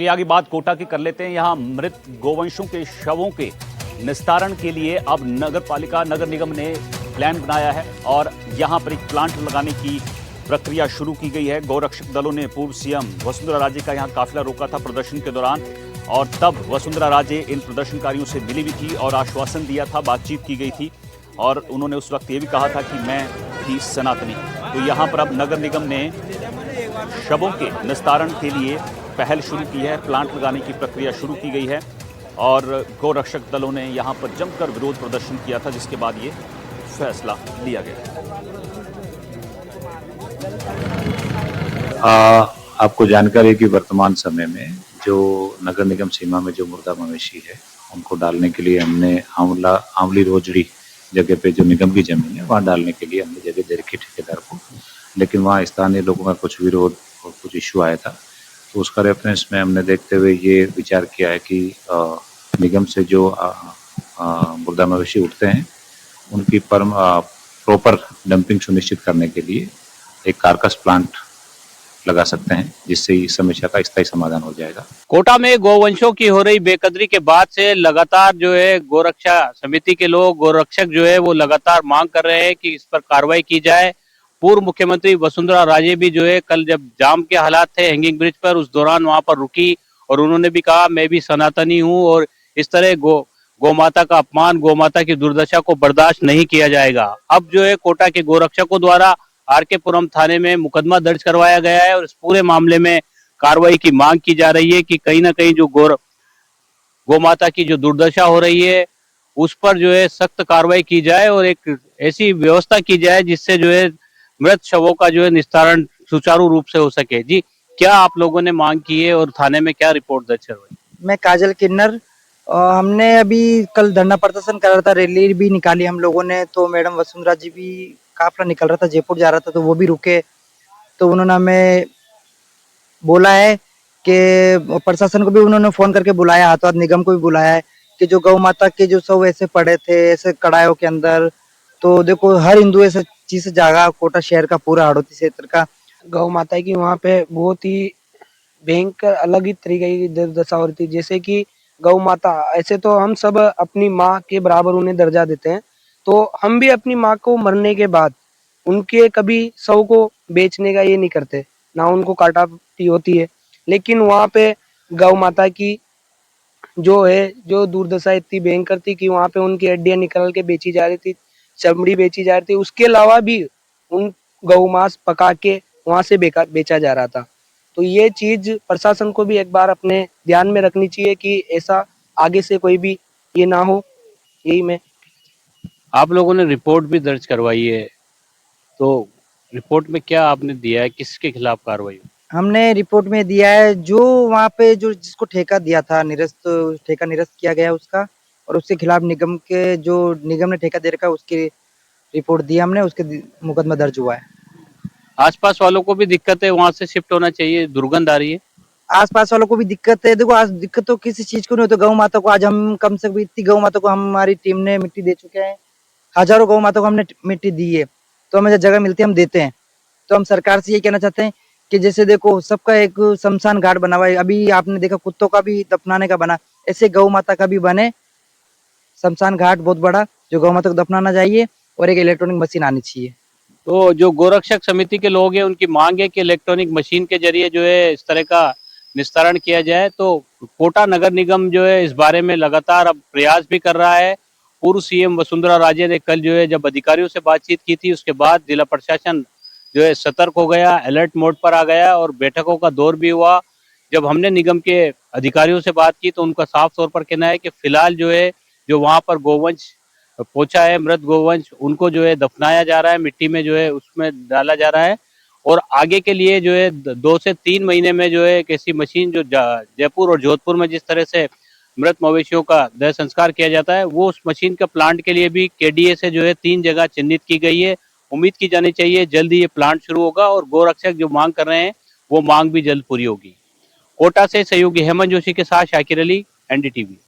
ये आगे बात कोटा की कर लेते हैं। यहाँ मृत गोवंशों के शवों के निस्तारण के लिए अब नगर निगम ने प्लान बनाया है और यहाँ पर एक प्लांट लगाने की प्रक्रिया शुरू की गई है। गौरक्षक दलों ने पूर्व सीएम वसुंधरा राजे का यहाँ काफिला रोका था प्रदर्शन के दौरान, और तब वसुंधरा राजे इन प्रदर्शनकारियों से मिली भी थी और आश्वासन दिया था, बातचीत की गई थी और उन्होंने उस वक्त ये भी कहा था कि मैं थी सनातनी। तो यहाँ पर अब नगर निगम ने शवों के निस्तारण के लिए पहल शुरू की है, प्लांट लगाने की प्रक्रिया शुरू की गई है और गौरक्षक दलों ने यहाँ पर जमकर विरोध प्रदर्शन किया था, जिसके बाद ये फैसला लिया गया। आपको जानकारी है कि वर्तमान समय में जो नगर निगम सीमा में जो मुर्दा मवेशी है उनको डालने के लिए हमने आंवली रोजड़ी जगह पे जो निगम की जमीन है वहाँ डालने के लिए हमने जगह दे रखी ठेकेदार को, लेकिन वहाँ स्थानीय लोगों का कुछ विरोध और कुछ इश्यू आया था। तो उसका रेफरेंस में हमने देखते हुए ये विचार किया है कि निगम से जो मुर्दा मवेशी उठते हैं उनकी प्रॉपर डंपिंग सुनिश्चित करने के लिए एक कारकस प्लांट लगा सकते हैं, जिससे इस समस्या का स्थायी समाधान हो जाएगा। कोटा में गोवंशों की हो रही बेकदरी के बाद से लगातार जो है गोरक्षा समिति के लोग, गोरक्षक जो है वो लगातार मांग कर रहे हैं कि इस पर कार्रवाई की जाए। पूर्व मुख्यमंत्री वसुंधरा राजे भी जो है कल जब जाम के हालात थे हैंगिंग ब्रिज पर, उस दौरान वहां पर रुकी और उन्होंने भी कहा मैं भी सनातनी हूं और इस तरह गौमाता का अपमान, गौमाता की दुर्दशा को बर्दाश्त नहीं किया जाएगा। अब जो है कोटा के गोरक्षकों द्वारा आरके पुरम थाने में मुकदमा दर्ज करवाया गया है और इस पूरे मामले में कार्रवाई की मांग की जा रही है कि कहीं ना कहीं जो गौमाता की जो दुर्दशा हो रही है उस पर जो है सख्त कार्रवाई की जाए और एक ऐसी व्यवस्था की जाए जिससे जो है मृत शवों का जो है निस्तारण सुचारू रूप से हो सके। जी, क्या आप लोगों ने मांग की है और थाने में क्या रिपोर्ट दर्ज करवाई? मैं काजल किन्नर, हमने अभी कल धरना प्रदर्शन करा था, रैली भी निकाली हम लोगों ने। तो मैडम वसुंधरा जी भी काफिला निकल रहा था, जयपुर जा रहा था, तो वो भी रुके। तो उन्होंने हमें बोला है कि प्रशासन को भी उन्होंने फोन करके बुलाया, हाथों हाथ निगम को भी बुलाया है कि जो गौ माता के जो सब ऐसे पड़े थे ऐसे कड़ायों के अंदर। तो देखो हर हिंदू ऐसे चीज से जागा, कोटा शहर का पूरा हड़ौती क्षेत्र का गौ माता की वहाँ पे बहुत ही भयंकर अलग ही तरीके की दुर्दशा हो रही थी। जैसे कि गौ माता, ऐसे तो हम सब अपनी माँ के बराबर उन्हें दर्जा देते हैं, तो हम भी अपनी माँ को मरने के बाद उनके कभी शव को बेचने का ये नहीं करते, ना उनको काटापी होती है। लेकिन वहाँ पे गौ माता की जो है जो दुर्दशा इतनी भयंकर थी कि वहाँ पे उनकी हड्डियां निकाल के बेची जा रही थी, चमड़ी बेची जा रही थी। उसके अलावा भी उन गौ मांस पका के वहाँ से बेचा जा रहा था। तो ये चीज प्रशासन को भी एक बार अपने ध्यान में रखनी चाहिए कि ऐसा आगे से कोई भी ये ना हो। यही मैं आप लोगों ने रिपोर्ट भी दर्ज करवाई है, तो रिपोर्ट में क्या आपने दिया है, किसके खिलाफ कार्रवाई? हमने रिपोर्ट में दिया है जो वहाँ पे जो जिसको ठेका दिया था ठेका निरस्त किया गया उसका, और उसके खिलाफ निगम ने ठेका दे रखा है उसकी रिपोर्ट दी हमने, उसके मुकदमा दर्ज हुआ है। आसपास वालों को भी दिक्कत है, वहां से शिफ्ट होना चाहिए, दुर्गंध आ रही है। आसपास वालों को भी दिक्कत है। देखो आज दिक्कत तो किसी चीज को नहीं होती, गौ माता को आज हम कम से कम इतनी गौ माता को हमारी टीम ने मिट्टी दे चुके हैं, हजारों गौ माता को हमने मिट्टी दी है। तो हमें जब जगह मिलती है हम देते हैं। तो हम सरकार से ये कहना चाहते हैं कि जैसे देखो सबका एक शमशान घाट बना हुआ है, अभी आपने देखा कुत्तों का भी दफनाने का बना, ऐसे गौ माता का भी बने शमशान घाट बहुत बड़ा जो गौ माता को दफनाना चाहिए, और एक इलेक्ट्रॉनिक मशीन आनी चाहिए। तो जो गोरक्षक समिति के लोग हैं उनकी मांग है कि इलेक्ट्रॉनिक मशीन के जरिए जो है इस तरह का निस्तारण किया जाए। तो कोटा नगर निगम जो है इस बारे में लगातार अब प्रयास भी कर रहा है। पूर्व सीएम वसुंधरा राजे ने कल जो है जब अधिकारियों से बातचीत की थी, उसके बाद जिला प्रशासन जो है सतर्क हो गया, अलर्ट मोड पर आ गया और बैठकों का दौर भी हुआ। जब हमने निगम के अधिकारियों से बात की तो उनका साफ तौर पर कहना है कि फिलहाल जो है जो वहां पर गोवंश पहुंचा है, मृत गोवंश, उनको जो है दफनाया जा रहा है, मिट्टी में जो है उसमें डाला जा रहा है और आगे के लिए जो है 2 से 3 महीने में जो है एक ऐसी मशीन जो जयपुर और जोधपुर में जिस तरह से मृत मवेशियों का देह संस्कार किया जाता है, वो उस मशीन का प्लांट के लिए भी केडीए से जो है 3 जगह चिन्हित की गई है। उम्मीद की जानी चाहिए जल्दी ये प्लांट शुरू होगा और गोरक्षक जो मांग कर रहे हैं वो मांग भी जल्द पूरी होगी। कोटा से सहयोगी हेमंत जोशी के साथ शाकिर अली, एनडीटीवी।